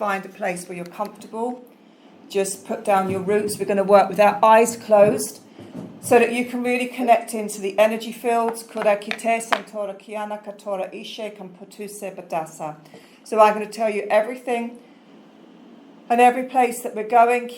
find a place where you're comfortable. Just put down your roots. We're going to work with our eyes closed so that you can really connect into the energy fields. So I'm going to tell you everything and every place that we're going.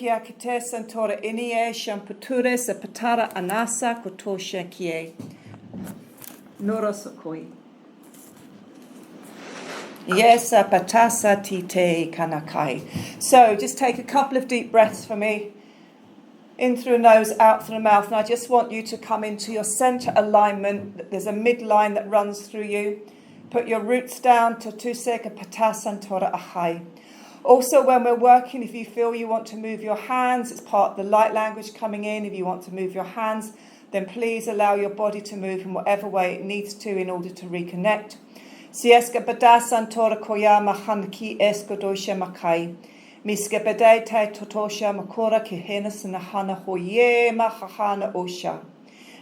Yes, patasa tite kanakai. So just take a couple of deep breaths for me. In through the nose, out through the mouth. And I just want you to come into your center alignment. There's a midline that runs through you. Put your roots down to tuseka patasantora ahai. Also, when we're working, if you feel you want to move your hands, it's part of the light language coming in. If you want to move your hands, then please allow your body to move in whatever way it needs to in order to reconnect. Sieska patasantora koyama hanki eskodosha makai. Miske bedai tai totosha makora kihenas na hana hoye mahahana osha.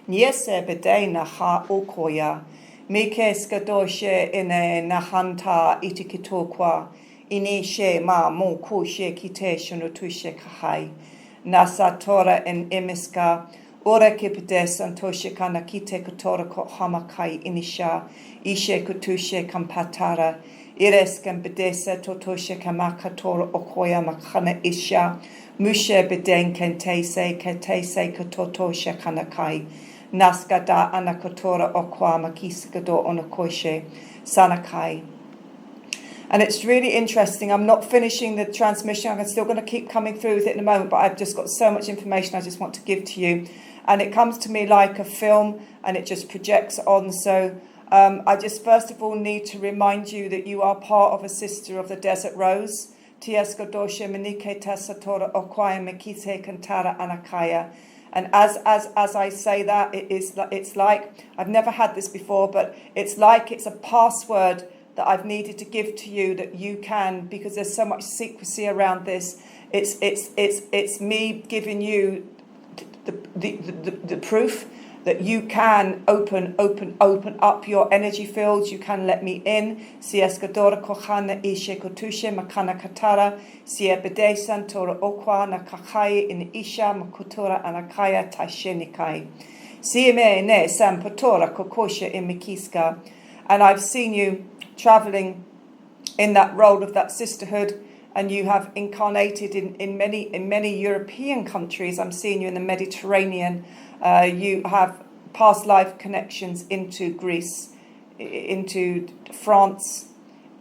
Niese bedai na ha okoya. Mike skadoshe ine nahanta itikitokwa. Inishe ma mo kushe kite shonotushe kahai. Nasatora en imiska. Ora kipides antoshe kana kite kotora ko hamakai inisha. Ishe kutushe kampatara. Ires bedesa totoshe kamakatora okoya makana isha. Mushe beden kentese katotoshe kanakai. Naskada anakotora okwa makiskado onakoshe sanakai. And it's really interesting. I'm not finishing the transmission. I'm still going to keep coming through with it in a moment, but I've just got so much information I just want to give to you. And it comes to me like a film and it just projects on. So I just first of all need to remind you that you are part of a sister of the Desert Rose. And as I say that, it's like, I've never had this before, but it's like it's a password that I've needed to give to you that you can, because there's so much secrecy around this. It's me giving you the proof that you can open up your energy fields. You can let me in. Sieskadora kochana ishe kotushe makana katara. Sie bedesan tora okwa na kakai in isha makutora anakaya tashenikai. Sieme ne sampatora kokosha in mikiska. And I've seen you traveling in that role of that sisterhood, and you have incarnated in many European countries. I'm seeing you in the Mediterranean. You have past life connections into Greece, into France,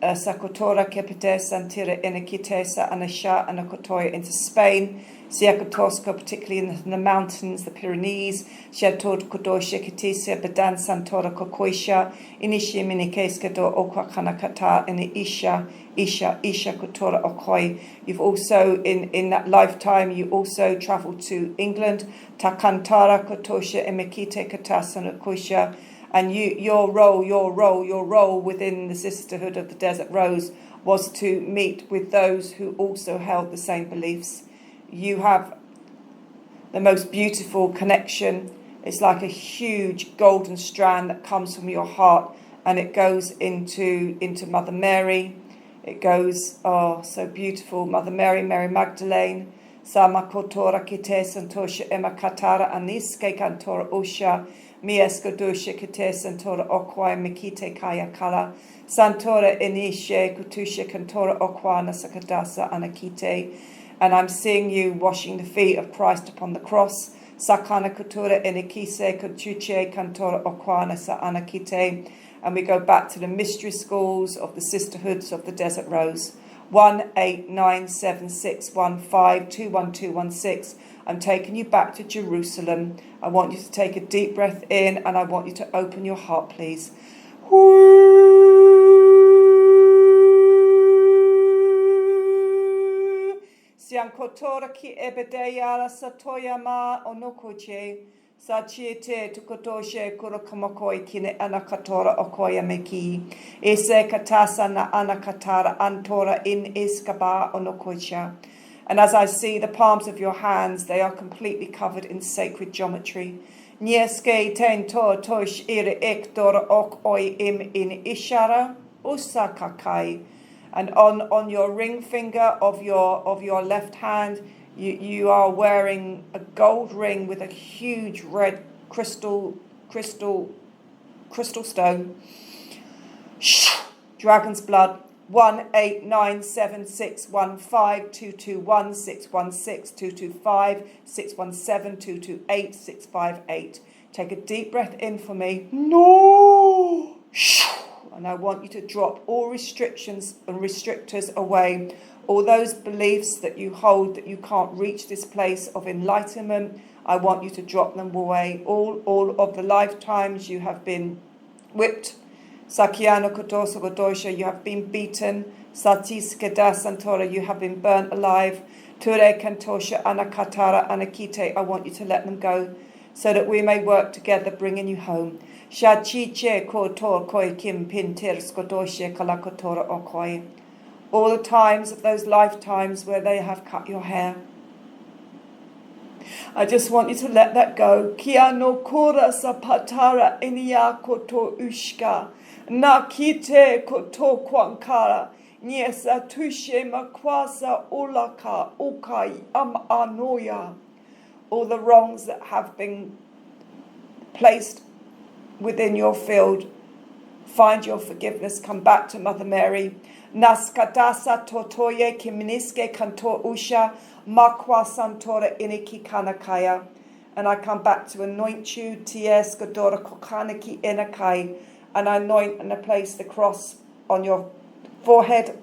Sakotora Kepites, Antira Inakitesa, Anasha, Anakotoya, into Spain, Siakotosco, particularly in the mountains, the Pyrenees, Shatod Kodosha Kitisia, Bedan Santora Kokoisha, Inishi Minikeskado Okwakanakata, and Isha Kotora Okoi. You've also, in that lifetime, you also travelled to England, Takantara Kotosha, Emekite Katasana Kosha, and your role within the Sisterhood of the Desert Rose was to meet with those who also held the same beliefs. You have the most beautiful connection. It's like a huge golden strand that comes from your heart, and it goes into Mother Mary. It goes, oh, so beautiful. Mother Mary, Mary Magdalene. Sama kotora kite santosha ema katara aniske kantora osha. Miesko dosha kite santora okwa mikite kaya kala. Santora inishe kutusha kantora okwa nasakadasa anakite. And I'm seeing you washing the feet of Christ upon the cross. Sakana kutura enikise kutuche kantora okwana sa anakite. And we go back to the mystery schools of the sisterhoods of the Desert Rose. 189761521216. I'm taking you back to Jerusalem. I want you to take a deep breath in, and I want you to open your heart, please. Siankotora ki ebedeya satoyama onokoche. Sachiete tukotoshe kurokamakoi kine anakatora okoya meki. Ese katasa na anakatara antora in iskaba onokocha. And as I see the palms of your hands, they are completely covered in sacred geometry. Nieske ten to tosh ire ektor ok oi im in ishara usakakai. And on your ring finger of your left hand, you are wearing a gold ring with a huge red crystal stone. Dragon's blood. 1897615221616225617228658. Take a deep breath in for me. No. And I want you to drop all restrictions and restrictors away. All those beliefs that you hold that you can't reach this place of enlightenment, I want you to drop them away. All of the lifetimes you have been whipped. Sakyano Kotosa Godosha, you have been beaten. Satis Keda Santora, you have been burnt alive. Ture Kantosha Anakatara Anakite, I want you to let them go so that we may work together bringing you home. Shachiche Kotor Koi Kim Pintir Skodoshe Kalakotora Okoi. All the times of those lifetimes where they have cut your hair. I just want you to let that go. Kia no kora sapatara inia koto ushka. Na kite koto kwankara. Niesa tushe makwasa ulaka ukai amanoya. All the wrongs that have been placed within your field. Find your forgiveness. Come back to Mother Mary. Naskadasa totoye kiminiske kanto usha makwa santora iniki kanakaya. And I come back to anoint you, ties gadora kokaniki inakai, and I anoint and I place the cross on your forehead,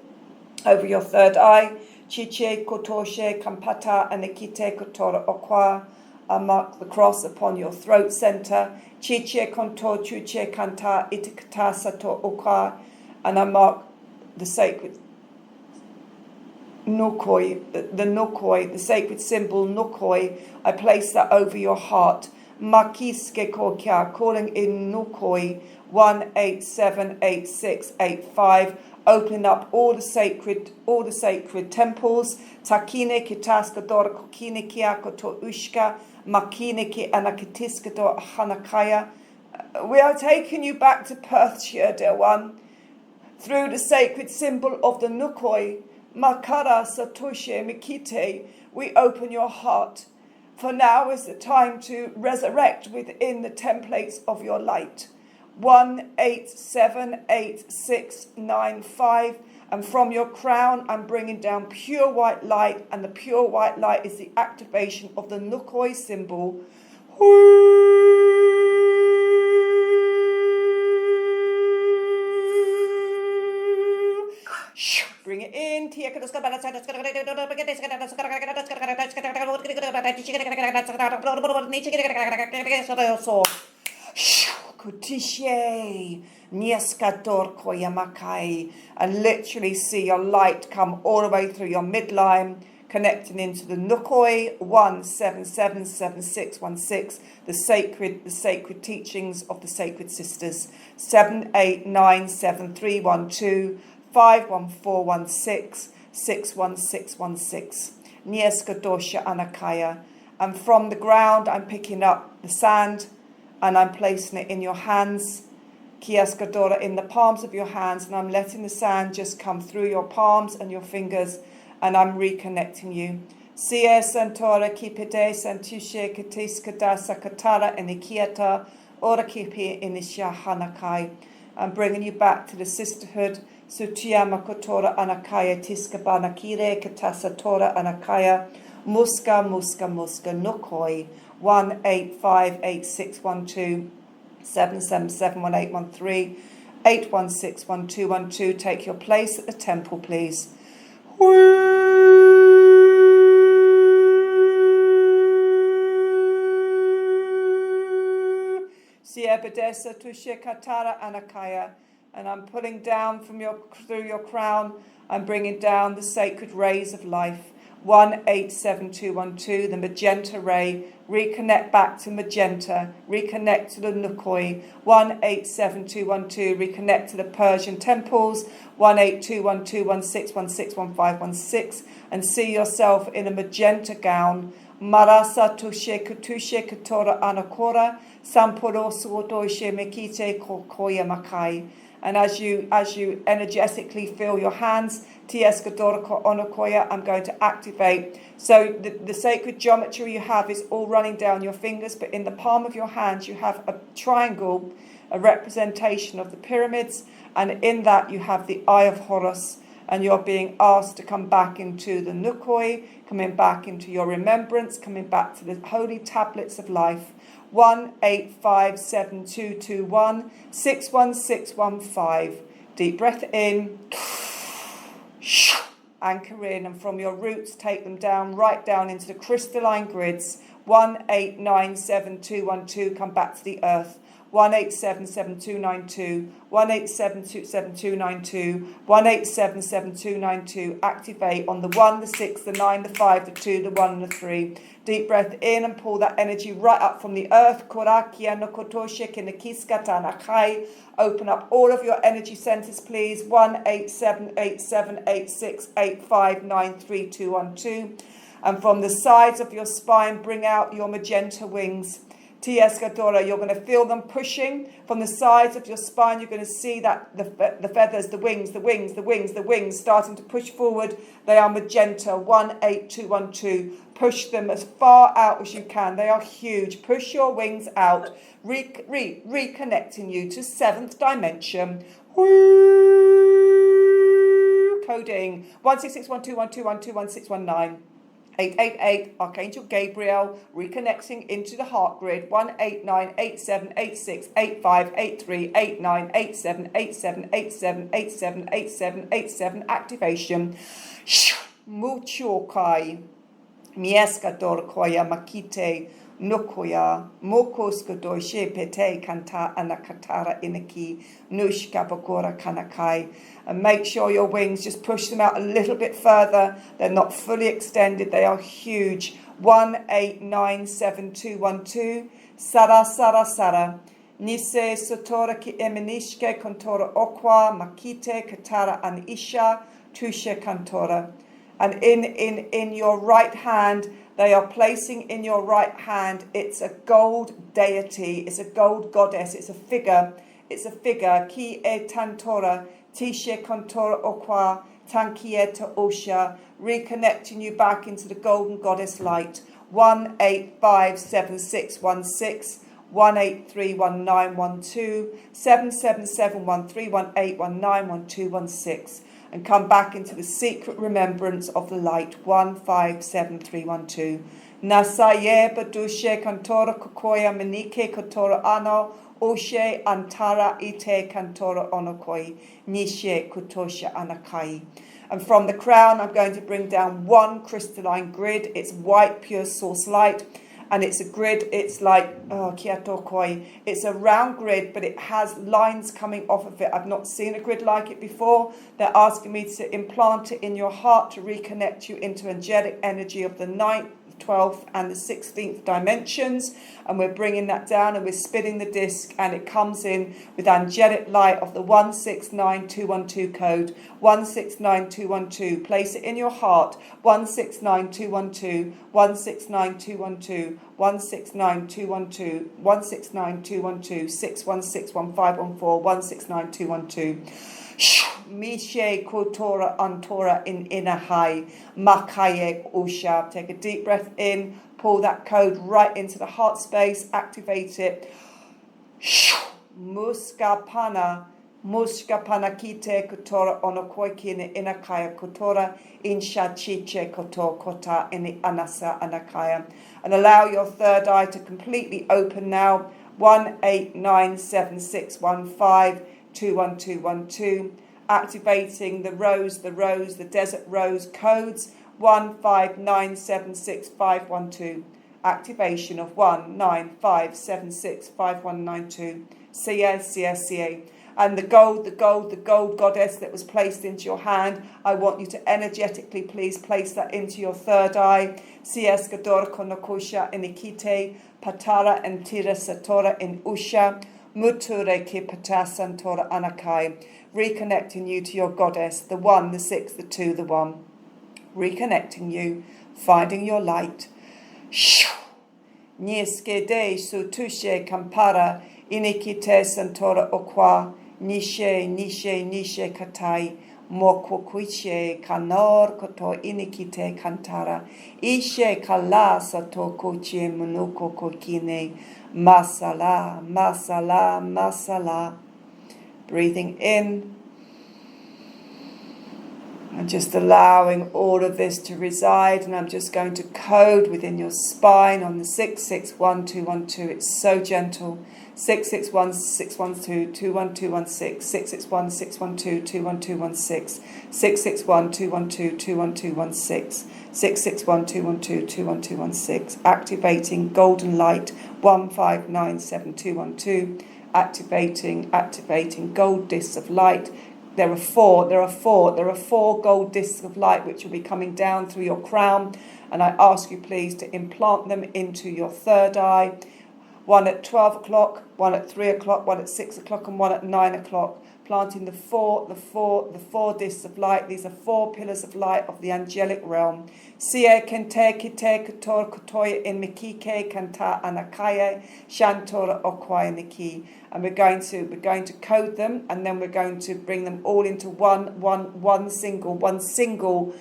over your third eye. Chiche kotoshe kampata anikite kotora okwa. I mark the cross upon your throat center. Chiche konto chuche kanta itikata sato okwa, and I mark the sacred nukoi, the nukoi, the sacred symbol nukoi. I place that over your heart. Makiske kokya, calling in nukoi 1878685. Open up all the sacred temples. Takine kitaska dora kokine kia koto ushka, makine ki anakitiska dora hanakaya. We are taking you back to Perthshire, dear one. Through the sacred symbol of the Nukoi, Makara Satoshe Mikite, we open your heart. For now is the time to resurrect within the templates of your light. 1878695, and from your crown I'm bringing down pure white light, and the pure white light is the activation of the Nukoi symbol. Bring it in. Kutishe Nieskador Koyamakai, and literally see your light come all the way through your midline, connecting into the Nukoi 1777616, the sacred teachings of the sacred sisters. 789731251416 61616. Nieskadosha Anakaya. And from the ground I'm picking up the sand and I'm placing it in your hands. Kiaskadora, in the palms of your hands, and I'm letting the sand just come through your palms and your fingers, and I'm reconnecting you. Sie santora kipide santushe kitiskada sakatara enikiata ora kipi inisha hanakai. I'm bringing you back to the sisterhood. Sutiyama kotora anakaya tiskabana kire katasatora anakaya muska nukoi 1858612 7771813 8161212. Take your place at the temple, please. Siebedesa tushekatara anakaya. And I'm pulling down through your crown, I'm bringing down the sacred rays of life. 1871212, the magenta ray. Reconnect back to magenta. Reconnect to the Nukoi. 1871212, reconnect to the Persian temples. 1821216161516, and see yourself in a magenta gown. Marasa tushe kutushe katora anakora. Samporo suodoshe mekite kokoya makai. And as you energetically feel your hands, Tieskadorako Onokoya, I'm going to activate. So the sacred geometry you have is all running down your fingers, but in the palm of your hands you have a triangle, a representation of the pyramids, and in that you have the Eye of Horus, and you're being asked to come back into the Nukoi, coming back into your remembrance, coming back to the holy tablets of life. 1857221 61615. Deep breath in, anchor in, and from your roots take them down, right down into the crystalline grids. 1897212. Come back to the earth. 1877292, 1877292, 1877292. Activate on the 1, the 6, the 9, the 5, the 2, the 1, and the 3. Deep breath in and pull that energy right up from the earth. Open up all of your energy centers, please. 187878685932212. And from the sides of your spine, bring out your magenta wings. Tieskadora, you're going to feel them pushing from the sides of your spine. You're going to see that the feathers, the wings starting to push forward. They are magenta. 18212. Push them as far out as you can. They are huge. Push your wings out, reconnecting you to 7th dimension. Coding 1661212121619. 888, Archangel Gabriel, reconnecting into the heart grid. 1898786858389878787878787 activation. Muchokai, Mieskador Koya Makite, Nukoya, Mokoskodo Shepete Kanta Anakatara Inaki, Nushka Bakora Kanakai. And make sure your wings, just push them out a little bit further. They're not fully extended, they are huge. 1897212. Sara Sara Sara. Nise Sotora Ki Eminishke Kontora Okwa Makite Katara and Isha Tushe Kantora. And in your right hand, they are placing in your right hand, it's a gold deity, it's a gold goddess, it's a figure, Ki e Tantora, Tishe Kontora Okwa, Tankieta Osha, reconnecting you back into the golden goddess light. 1857616, 1831912, 77713181911216. And come back into the secret remembrance of the light. 157312. Nasaye badushe kantora kokoya menike kotora ano oshe antara ite kantora onokoi nishe kutosha anakai. And from the crown, I'm going to bring down one crystalline grid. It's white, pure source light. And it's a grid, it's like, kiatokoi. It's a round grid, but it has lines coming off of it. I've not seen a grid like it before. They're asking me to implant it in your heart to reconnect you into angelic energy of the 9th, 12th and the 16th dimensions. And we're bringing that down and we're spinning the disc, and it comes in with angelic light of the 169212 code. 169212. Place it in your heart. 169212, 169212, 169212, 169212, 61615141, 169212. Mishe Kotora Antora in Inahai Makaye Usha. Take a deep breath in, pull that code right into the heart space, activate it. Muskapana Kite Kotora Onokoikine Inakaya Kotora Insha Chiche Kotor Kota in the Anasa Anakaya. And allow your third eye to completely open now. 1897615 21212. Activating the rose, the desert rose codes. 159765512. Activation of 195765192. CA. And the gold goddess that was placed into your hand, I want you to energetically please place that into your third eye. CS Gador Konokusha in Ikite, Patara and Tira Satora in Usha, Muture Ki Patasantora Anakai. Reconnecting you to your goddess, the 1, the 6, the 2, the 1. Reconnecting you, finding your light. Nieske de su tushe kampara inikite santora okwa Nishe, nishe, nishe katai. Moko kuiche kanor koto inikite kantara. Ishe kala sato koche munuko kokine. Masala, masala, masala. Breathing in. And just allowing all of this to reside. And I'm just going to code within your spine on the 661212. It's so gentle. 661 612 21216 661 612 21216 661 212 21216 661 212 21216. Activating golden light 1597212. Activating gold discs of light. There are four gold discs of light which will be coming down through your crown, and I ask you please to implant them into your third eye. One at 12 o'clock, one at 3 o'clock, one at 6 o'clock, and one at 9 o'clock. Planting the four discs of light. These are four pillars of light of the angelic realm. Sie kente kite kator kotoya in mikike kanta anakaye shantora okwai niki. And we're going to code them, and then we're going to bring them all into one single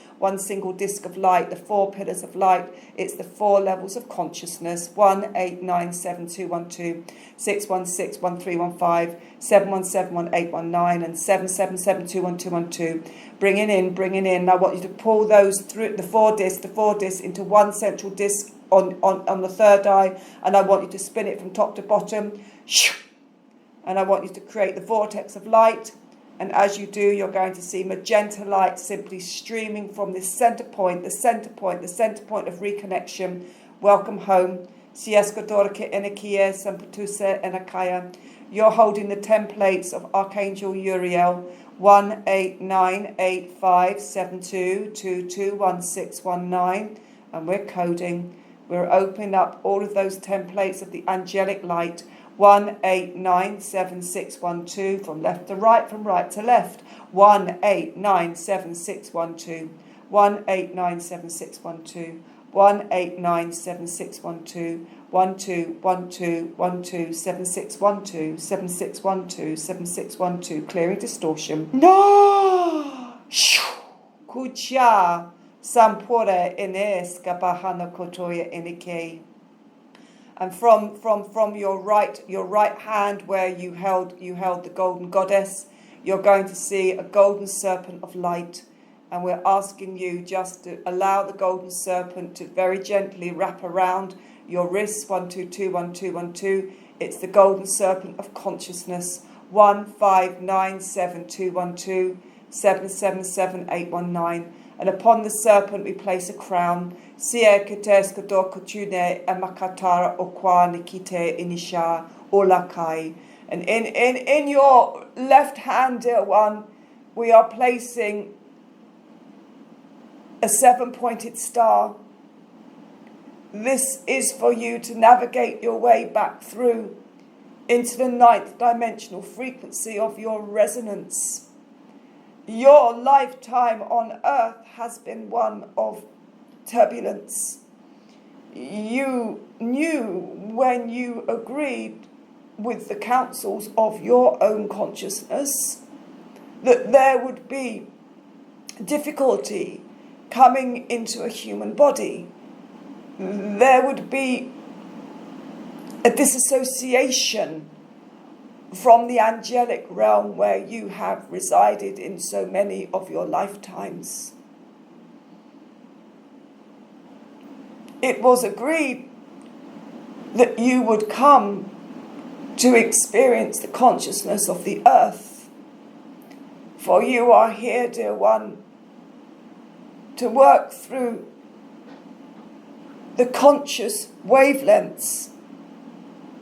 disc of light. The four pillars of light. It's the four levels of consciousness: 1 8 9 7 2 1 2, 6 1 6 1 3 1 5, 7 1 7 1 8 1 9, and 7 7 7 2 1 2 1 2. Bringing in. And I want you to pull those through the four discs into one central disc on the third eye, and I want you to spin it from top to bottom. And I want you to create the vortex of light. And as you do, you're going to see magenta light simply streaming from this center point of reconnection. Welcome home. You're holding the templates of Archangel Uriel. 1898572221619. And we're coding. We're opening up all of those templates of the angelic light. 1897612 from left to right, from right to left. 1897612. 1897612. 1897612. 1212127612 7612 7612. Clearing distortion. No. Kucha sampore eneska bahana kotoya enike. And from your right hand where you held the golden goddess, you're going to see a golden serpent of light. And we're asking you just to allow the golden serpent to very gently wrap around your wrists. 12212112. It's the golden serpent of consciousness. 1597212 777819. And upon the serpent we place a crown. Sie keteska dokotune emakatara okwa nikite inisha olakai. And in your left hand, dear one, we are placing a 7-pointed star. This is for you to navigate your way back through into the 9th dimensional frequency of your resonance. Your lifetime on earth has been one of turbulence. You knew when you agreed with the counsels of your own consciousness that there would be difficulty coming into a human body. There would be a disassociation from the angelic realm where you have resided in so many of your lifetimes. It was agreed that you would come to experience the consciousness of the earth. For you are here, dear one, to work through the conscious wavelengths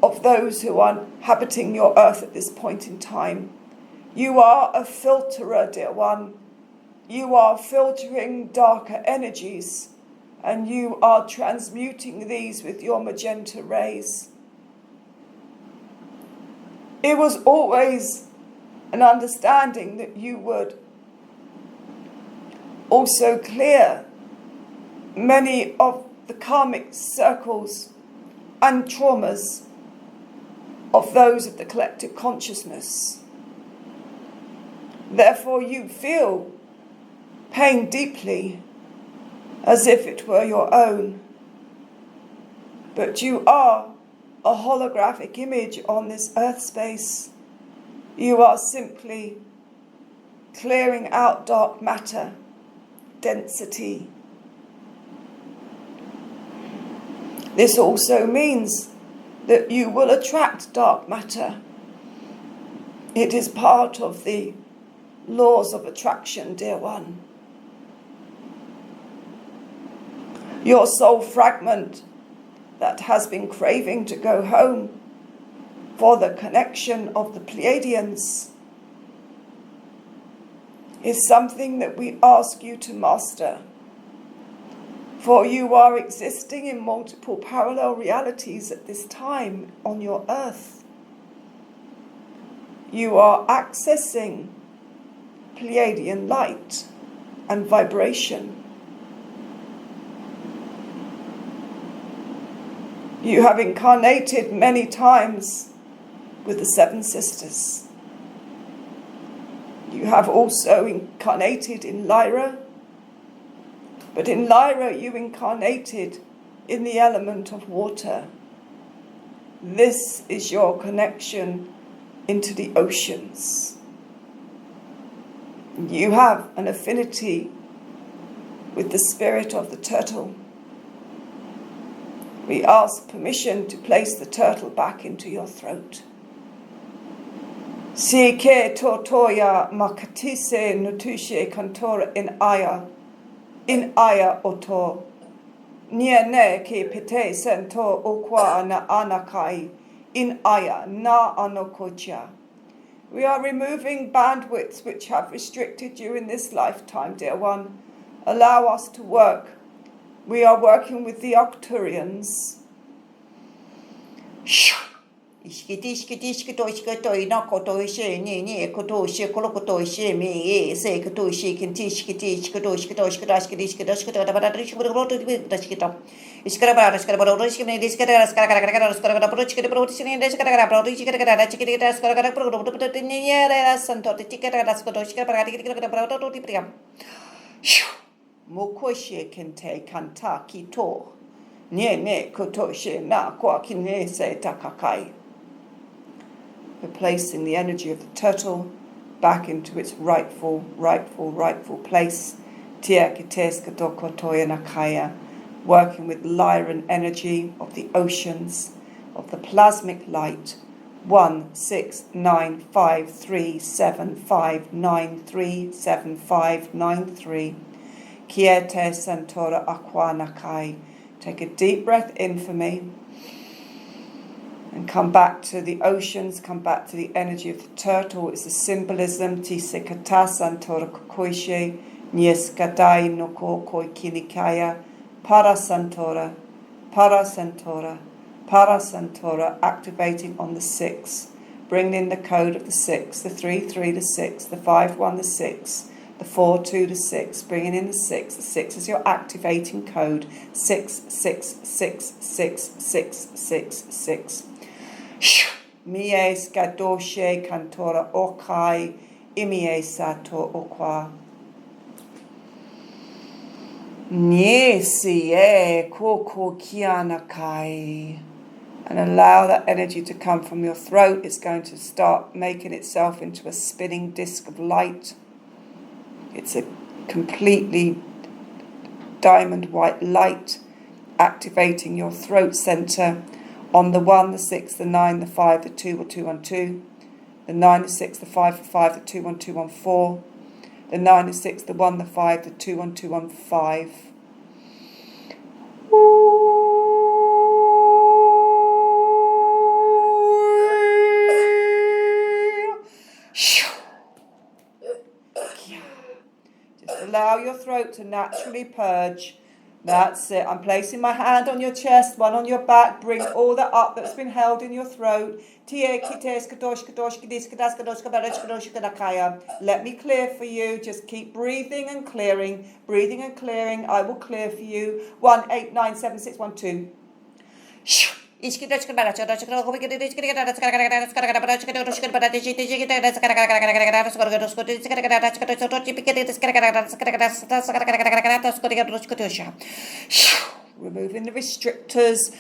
of those who are inhabiting your earth at this point in time. You are a filterer, dear one. You are filtering darker energies, and you are transmuting these with your magenta rays. It was always an understanding that you would also clear many of the karmic circles and traumas of those of the collective consciousness. Therefore you feel pain deeply, as if it were your own. But you are a holographic image on this earth space. You are simply clearing out dark matter, density. This also means that you will attract dark matter. It is part of the laws of attraction, dear one. Your soul fragment that has been craving to go home for the connection of the Pleiadians is something that we ask you to master. For you are existing in multiple parallel realities at this time on your earth. You are accessing Pleiadian light and vibration. You have incarnated many times with the Seven Sisters. You have also incarnated in Lyra, but in Lyra you incarnated in the element of water. This is your connection into the oceans. You have an affinity with the spirit of the turtle. We ask permission to place the turtle back into your throat. Si ke totoya makatise nutushe kantora in aya oto. Niene ke pete sento okwa na anakai in aya na anokocha. We are removing bandwidths which have restricted you in this lifetime, dear one. Allow us to work. We are working with the Arcturians. Mokoshe kente kanta kito. Ne kotoshe na kwa kine se takakai. Replacing the energy of the turtle back into its rightful place. Tia kites kadokotoya nakaya. Working with Lyran energy of the oceans, of the plasmic light. 1695375937593. Kiete Santora Aquanakai. Take a deep breath in for me. And come back to the oceans, come back to the energy of the turtle. It's a symbolism. Tisekata Santora Kokoishe. Nieskadai Noko Koi Kinikaya. Para Santora. Para Santora. Para Santora. Activating on the 6. Bringing in the code of the 6. The 3-3, the 6. The 5-1, the 6. The 4-2, the 6, bringing in the 6. The 6 is your activating code. 6666666. Mie skadoshe kantora okai imie sato okwa. Niesi koko kianakai. And allow that energy to come from your throat. It's going to start making itself into a spinning disc of light. It's a completely diamond white light activating your throat center on the 1, the 6, the 9, the 5, the 2, or 2 on 2, the 9, the 6, the 5, the 5, the 2 on 2 on 4, the 9, the 6, the 1, the 5, the 2 on 2 on 5. Allow your throat to naturally purge. That's it. I'm placing my hand on your chest, one on your back. Bring all that up that's been held in your throat. Let me clear for you. Just keep breathing and clearing. Breathing and clearing. I will clear for you. 1897612. Removing the restrictors.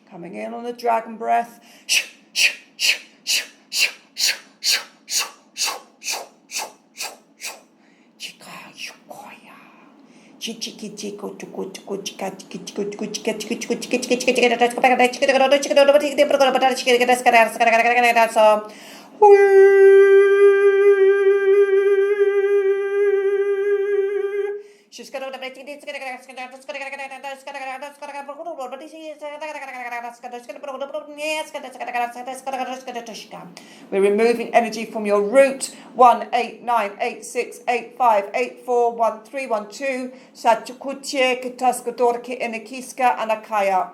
Coming in on the dragon breath. We're removing energy from your root. 1, 8, 9, 8, 6, 8, 5, 8, 4, 1, 3, 1, 2. Sachukuche, Kitaskadorki, Enekiska, Anakaya.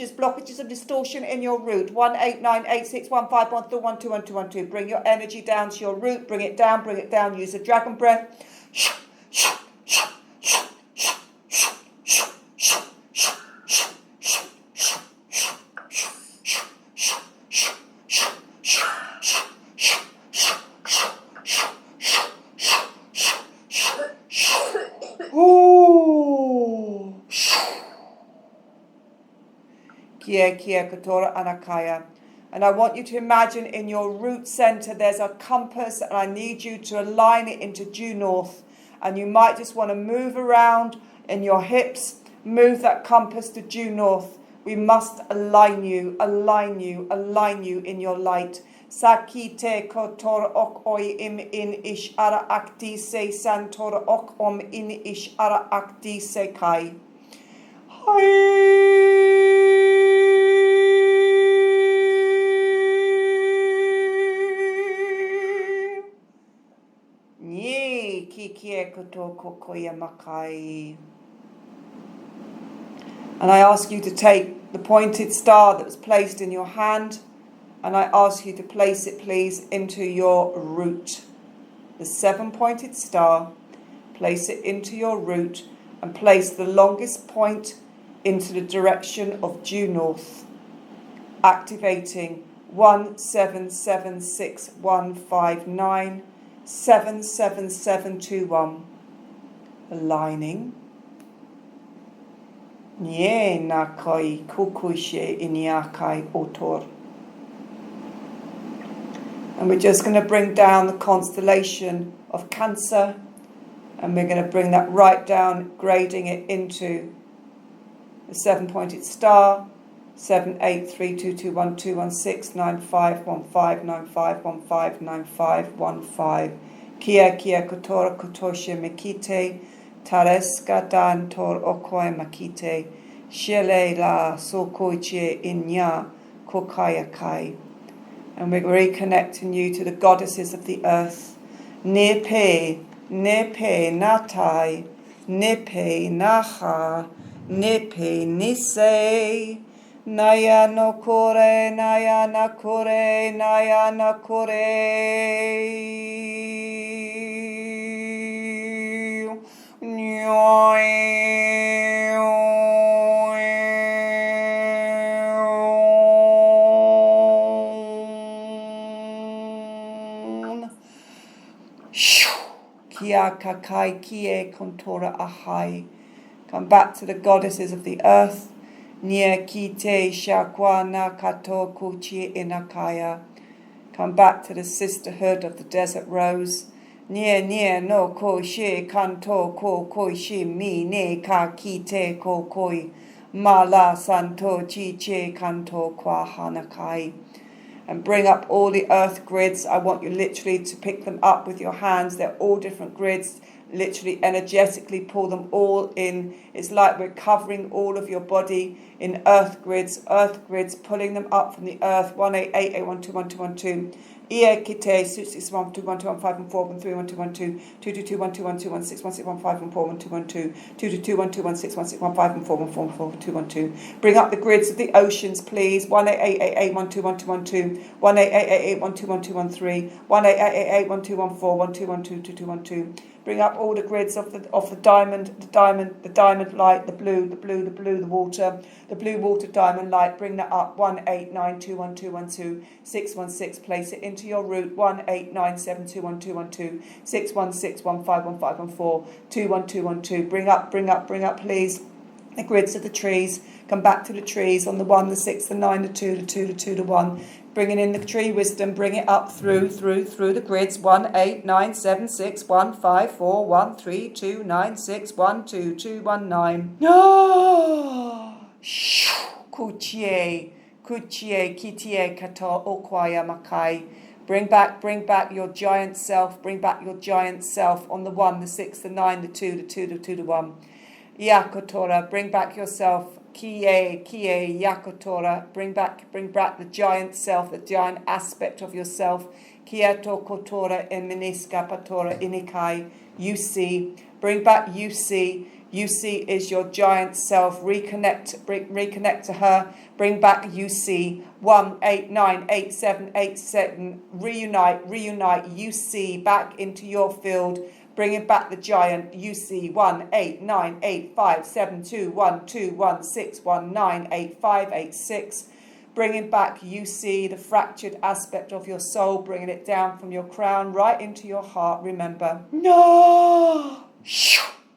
Blockages of distortion in your root. 1, 8, 9, 8, 6, 1, 5, 1, 3, 1, 2, 1, 2, 1, 2. Bring your energy down to your root. Bring it down. Use the dragon breath. Kia Katora Anakaya. And I want you to imagine in your root center there's a compass, and I need you to align it into due north. And you might just want to move around in your hips, move that compass to due north. We must align you in your light. Sakite kotor ok oi im in ish ara akti se santor ok in ish ara akti se kai. And I ask you to take the pointed star that was placed in your hand, and I ask you to place it, please, into your root. The 7-pointed star, place it into your root, and place the longest point into the direction of due north, activating 1776159 77721, aligning. Nye nakai kukushe inyakai otor. And we're just going to bring down the constellation of Cancer, and we're going to bring that right down, grading it into the 7-pointed star. 7, 8, 3, 2, 2, 1, 2, 1, 6, 9, 5, 1, 5, 9, 5, 1, 5, 9, 5, 1, 5. Kia kotora kotoshe mekite, tareska dan tor okoi makite, shele la sokoiche inya kokaya kai. And we're reconnecting you to the goddesses of the earth. Nepe natai, nepe naha, nepe nise. Naya no kore, naya na kore, naya na kore. Kia kakai kie kontora ahai. Come back to the goddesses of the earth. Nia kite shakwana kato kuchi inakaya. Come back to the sisterhood of the desert rose. Nia no ko she kanto ko koi shi mi ne ka kite ko koi. Mala santo chi che kanto kwa hanakai. And bring up all the earth grids. I want you literally to pick them up with your hands. They're all different grids. literally energetically pull them all in. It's like we're covering all of your body in earth grids, pulling them up from the earth. 18881212112. Ia kite 661212151413112 22212121616151412 222121616151412. Bring up the grids of the oceans, please. 18888121212 18888121213 18888121412122212. Bring up all the grids of the diamond light, the blue water diamond light. Bring that up. 189212112 616. Place it into your root. 189721212 616151514 21212. Bring up, please. The grids of the trees. Come back to the trees on the 1, the 6, the 9, the 2, the 2, the 2, the 1. Bringing in the tree wisdom, bring it up through the grids. 1897615413296122219. Kuchie kitie kato okwaya makai. Bring back your giant self. Bring back your giant self on the 1, the 6, the 9, the 2, the 2, the 2, the 1. Yakotora, bring back yourself. Kie, Yakotora, bring back the giant self, the giant aspect of yourself. Kieto kotora eminiska patora inikai. You see, bring back you see. You see is your giant self. Reconnect to her. Bring back you see. 1898787. Reunite. You see back into your field. Bringing back the giant, you see 18985721216198586. Bringing back, you see the fractured aspect of your soul, bringing it down from your crown right into your heart. Remember, no.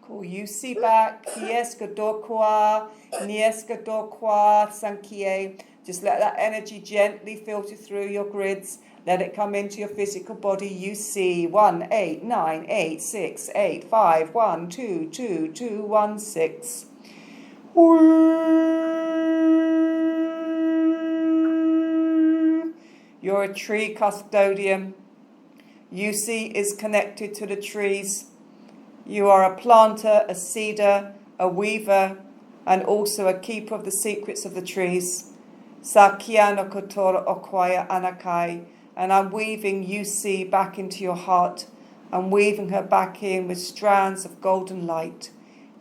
Cool. You see back. Nieska dokwa sankie. Just let that energy gently filter through your grids. Let it come into your physical body. You see 1898685122216. You're a tree custodian. You see is connected to the trees. You are a planter, a seeder, a weaver, and also a keeper of the secrets of the trees. Sakiano kotora okwaya anakai. And I'm weaving UC back into your heart. I'm weaving her back in with strands of golden light.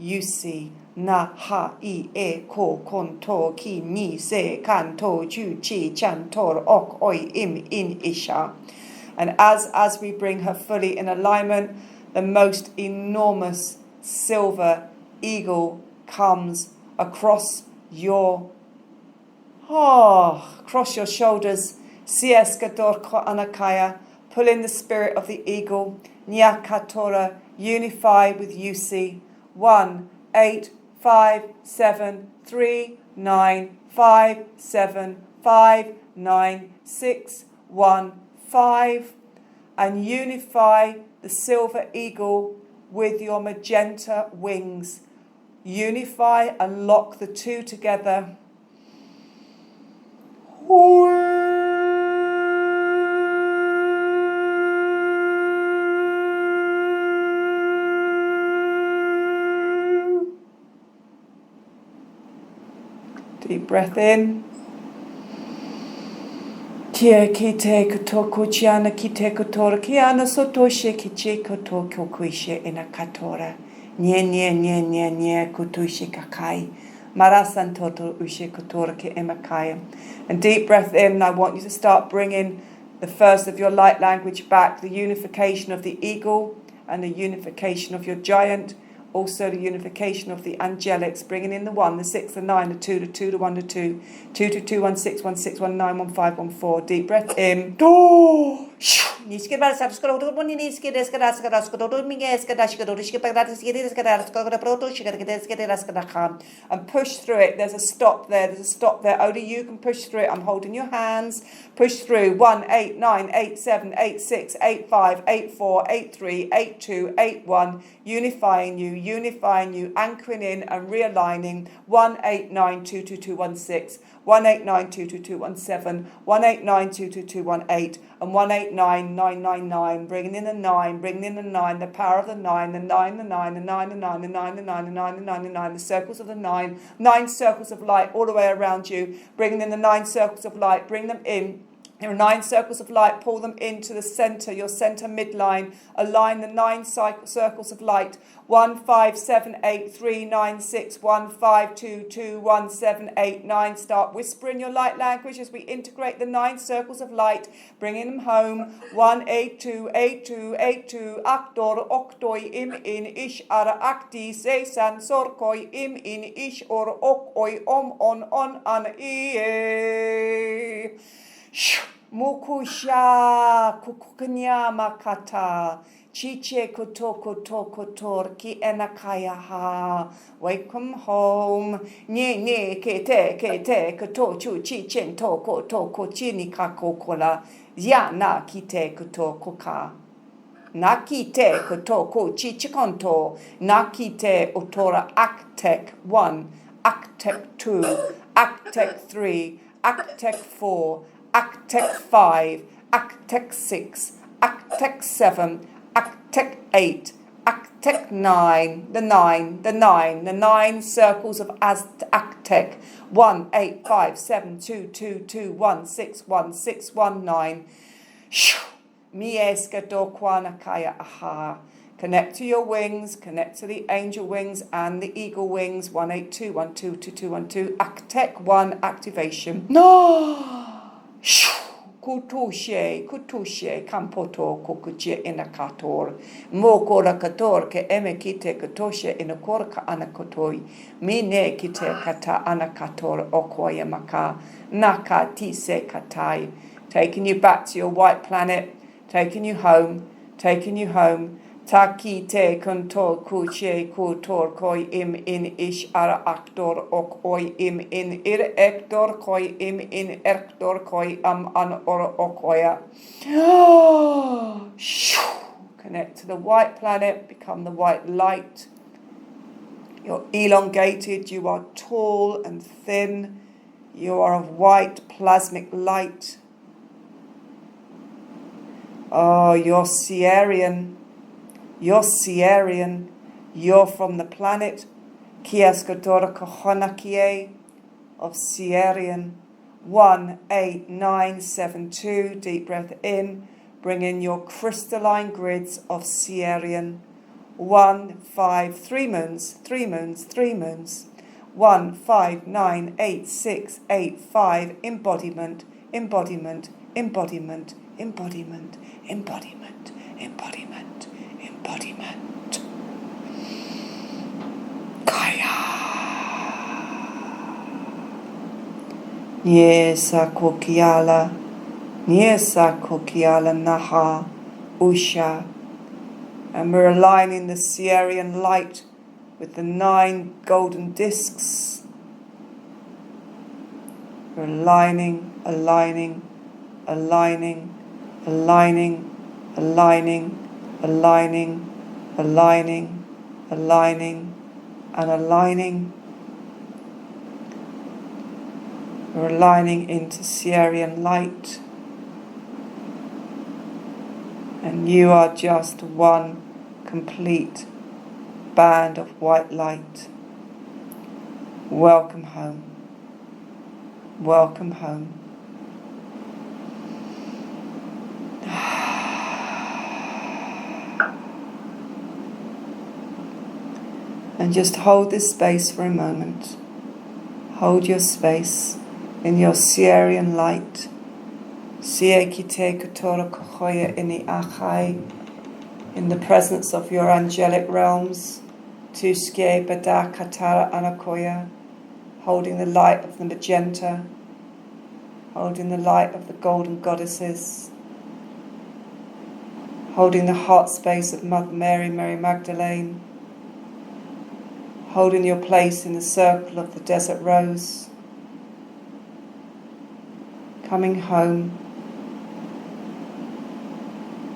UC na ha I e ko kon to ki ni se kan to ju chi chan tor ok oi im in isha. And as we bring her fully in alignment, the most enormous silver eagle comes across your shoulders. Sieskadorko anakaya, pull in the spirit of the eagle. Nyakatora, unify with Yusi. 1857395759615, and unify the silver eagle with your magenta wings. Unify and lock the two together. Deep breath in. Kia kite kotoko chiana kite kotora kiana sotoshe kiche koto kokuishe inakatora. Nye kotushe kakai. Marasan toto ushe kotora ke emakaya. And deep breath in. I want you to start bringing the first of your light language back. The unification of the eagle and the unification of your giant. Also the unification of the angelics, bringing in the 1, the 6, the 9, the 2, the 2, the 1, the 2, 2, 2, 2, 1, 6, 1, 6, 1, 9, 1, 5, 1, 4. Deep breath in. And push through it. There's a stop there. Only you can push through it. I'm holding your hands. Push through. 1, 8, 9, 8, 7, 8, 6, 8, 5, 8, 4, 8, 3, 8, 2, 8, 1. Unifying you, anchoring in and realigning. 189222216, 189222217, 189222218, and 189222219. 999, bringing in the 9, bringing in the 9, the power of the 9, the 9, the 9, the 9, the 9, the 9, the 9, the 9, the 9, the 9, the circles of the 9, 9 circles of light all the way around you, bringing in the 9 circles of light, bring them in. There are 9 circles of light, pull them into the center, your center midline. Align the 9 circles of light. 1, 5, 7, 8, 3, 9, 6, 1, 5, 2, 2, 1, 7, 8, 9. Start whispering your light language as we integrate the 9 circles of light, bringing them home. 1, 8, 2, 8, 2, 8, 2. Actor, octoi, im in, ish, ara, acti, se, san, sorkoi, im in, ish, or, okoi, on, an, ie. Mukusha kukukanya makata chiche kotor ki enakaya ha. Welcome home. Nye kete koto chu chichen toko chini kakokola ya na kite koto koka. Nakite koto chichikonto nakite otora actec 1, actec 2, actec 3, actec 4, actec 5, actec 6, actec 7, actec 8, actec 9, the 9 circles of actec. 1, 8, 5, 7, 2, 2, 2, 1, 6, 1, 6, 1, 9. Mieska do kwanakaya aha. Connect to your wings, connect to the angel wings and the eagle wings. 182, 12, 22, 12. Actec 1 activation. No! Kutushe, kampoto, kukuche inakator. Mokora kator ke emekite katoshe inakorka anakotoi. Mine kite kata anakator okoya maka. Naka tise katai. Taking you back to your white planet, taking you home. Taki te kontor kuche kutor koi im in ish ara actor ok oi im in ir ector koi im in erctor koi an or okoya. Connect to the white planet, become the white light. You're elongated, you are tall and thin, you are of white plasmic light. Oh, you're Searian. You're from the planet Kiaskatora Kohonakie of Searian. 1, 8, 9, 7, 2. Deep breath in. Bring in your crystalline grids of Searian. 1, 5, 3 moons. 1, 5, 9, 8, 6, 8, 5. Embodiment. Kaya. Niesa kokiala naha usha. And we're aligning the Searian light with the 9 golden discs. We're aligning. We're aligning into Searian light. And you are just one complete band of white light. Welcome home. And just hold this space for a moment. Hold your space in your Searian light. In the presence of your angelic realms. Tuske Bada Katara Anakoya. Holding the light of the magenta. Holding the light of the golden goddesses. Holding the heart space of Mother Mary, Mary Magdalene. Holding your place in the circle of the desert rose. Coming home.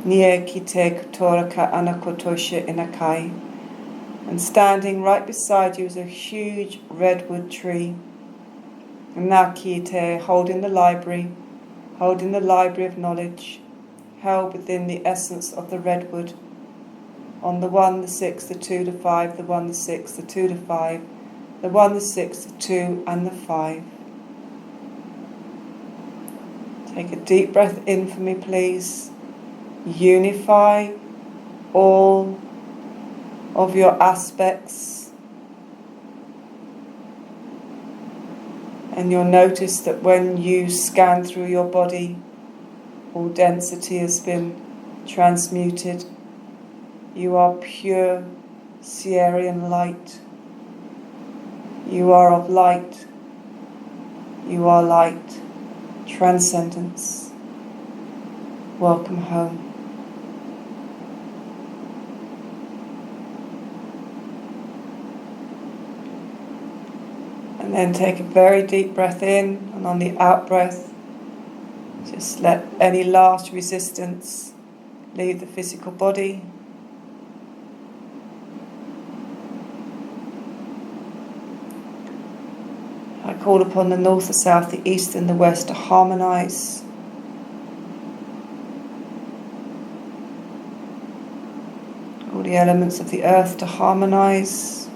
Nie kite kotoraka anakotoshe inakai. And standing right beside you is a huge redwood tree. Nakite, holding the library of knowledge. held within the essence of the redwood. On the 1, the 6, the 2, the 5, the 1, the 6, the 2, the 5, the 1, the 6, the 2, and the 5. Take a deep breath in for me, please. Unify all of your aspects. And you'll notice that when you scan through your body, all density has been transmuted. You are pure Searian light. You are of light. You are light. Transcendence. Welcome home. And then take a very deep breath in, and on the out breath, just let any last resistance leave the physical body. I call upon the north, the south, the east and the west to harmonise. All the elements of the earth to harmonise.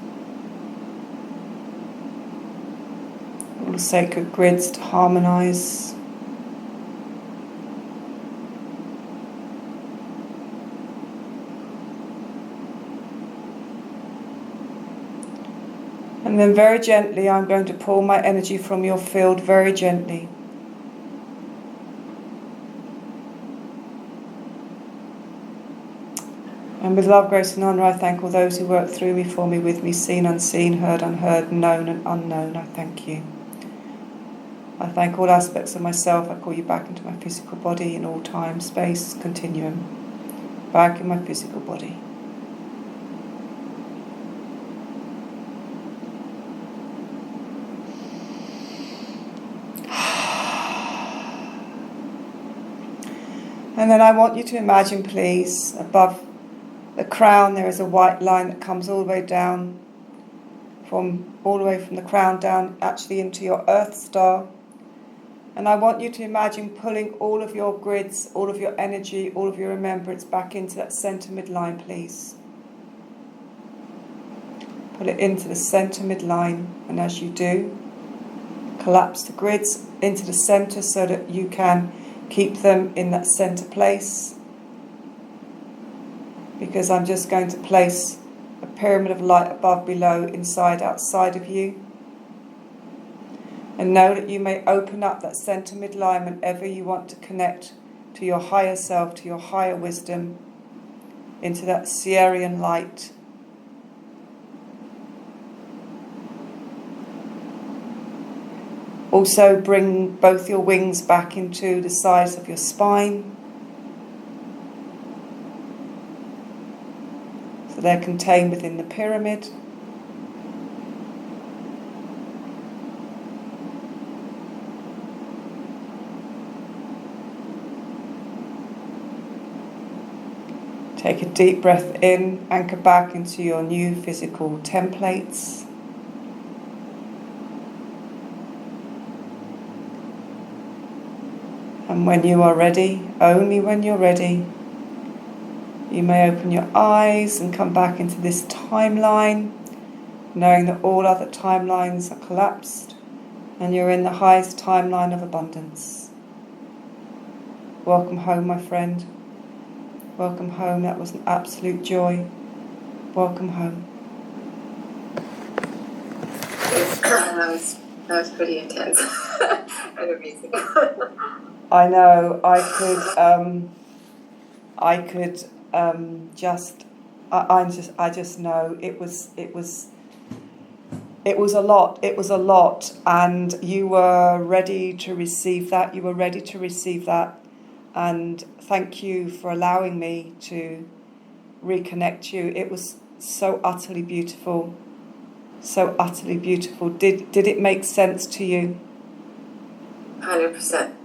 All the sacred grids to harmonise. And then very gently I'm going to pull my energy from your field, very gently. And with love, grace and honour I thank all those who work through me, for me, with me, seen, unseen, heard, unheard, known and unknown. I thank you. I thank all aspects of myself. I call you back into my physical body in all time, space, continuum. Back in my physical body. And then I want you to imagine, please, above the crown there is a white line that comes all the way down, all the way from the crown down, actually into your Earth star. And I want you to imagine pulling all of your grids, all of your energy, all of your remembrance back into that centre midline, please. Pull it into the centre midline, and as you do, collapse the grids into the centre so that you can keep them in that centre place, because I'm just going to place a pyramid of light above, below, inside, outside of you. And know that you may open up that centre midline whenever you want to connect to your higher self, to your higher wisdom, into that Searian light. Also bring both your wings back into the sides of your spine. So they're contained within the pyramid. Take a deep breath in, anchor back into your new physical templates. And when you are ready, only when you're ready, you may open your eyes and come back into this timeline, knowing that all other timelines are collapsed and you're in the highest timeline of abundance. Welcome home, my friend. Welcome home. That was an absolute joy. Welcome home. That was pretty intense and amazing. I know. I just know it was a lot. It was a lot, and you were ready to receive that. You were ready to receive that, and thank you for allowing me to reconnect you. It was so utterly beautiful. So utterly beautiful. Did it make sense to you? 100%.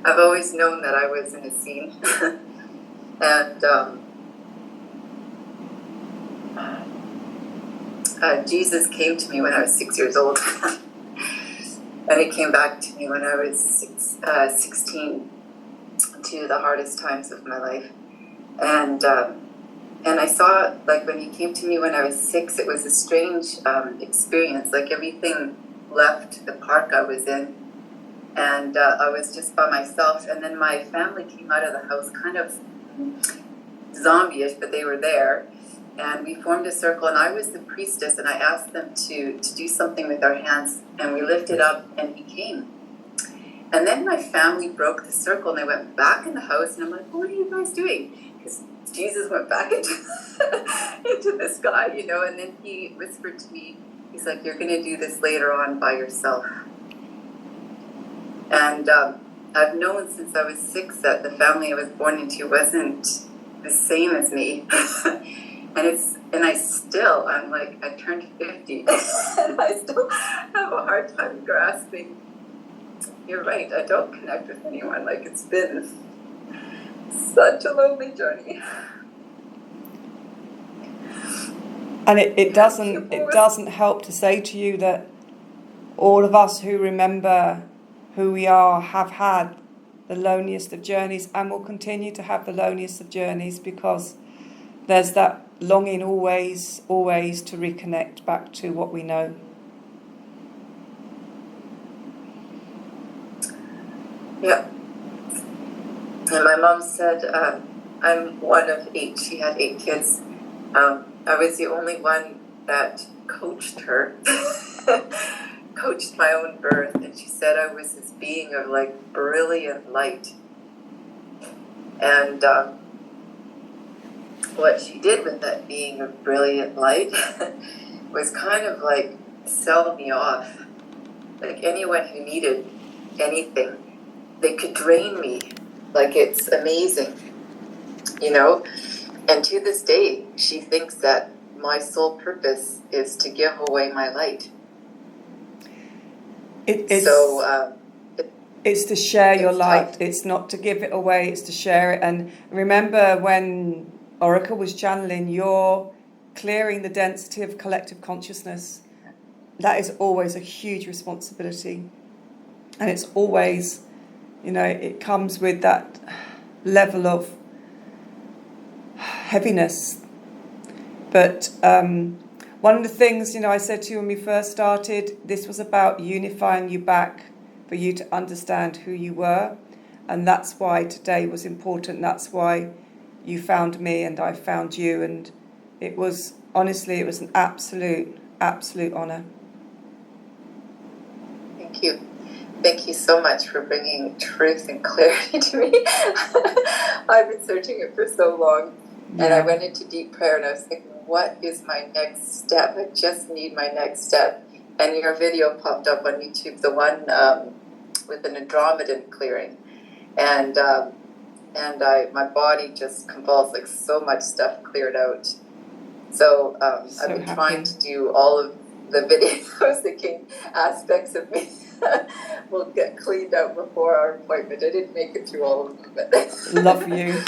I've always known that I was in a scene. And Jesus came to me when I was 6 years old. And he came back to me when I was 16. to the hardest times of my life. And I saw, like, when he came to me when I was 6, it was a strange experience. Like, everything left the park I was in, and I was just by myself. And then my family came out of the house, kind of zombie-ish, but they were there. And we formed a circle, and I was the priestess, and I asked them to do something with our hands, and we lifted up, and he came. And then my family broke the circle, and they went back in the house, and I'm like, what are you guys doing? Because Jesus went back into the sky, you know, and then he whispered to me, he's like, you're going to do this later on by yourself. And I've known since I was 6 that the family I was born into wasn't the same as me. I'm like, I turned 50, and I still have a hard time grasping. You're right, I don't connect with anyone. Like, it's been such a lonely journey. And it doesn't help to say to you that all of us who remember who we are have had the loneliest of journeys and will continue to have the loneliest of journeys, because there's that longing always to reconnect back to what we know. Yeah. And my mom said, I'm one of 8. She had 8 kids. I was the only one that coached her, coached my own birth. And she said I was this being of, like, brilliant light. And what she did with that being of brilliant light was kind of like sell me off. Like, anyone who needed anything, they could drain me. Like, it's amazing, you know? And to this day, she thinks that my sole purpose is to give away my light. It's to share your light. Tough. It's not to give it away, it's to share it. And remember, when Oracle was channeling, you're clearing the density of collective consciousness. That is always a huge responsibility. And it's always, you know, it comes with that level of heaviness. But one of the things, you know, I said to you when we first started, this was about unifying you back for you to understand who you were. And that's why today was important. That's why you found me and I found you. And it was, honestly, it was an absolute honor. Thank you. Thank you so much for bringing truth and clarity to me. I've been searching it for so long. Yeah. And I went into deep prayer and I was thinking, what is my next step? I just need my next step. And your video popped up on YouTube, the one with an Andromedan clearing. And my body just convulsed, like, so much stuff cleared out. So I've been trying to do all of the videos. I was thinking aspects of me will get cleaned out before our appointment. I didn't make it through all of them. But love you.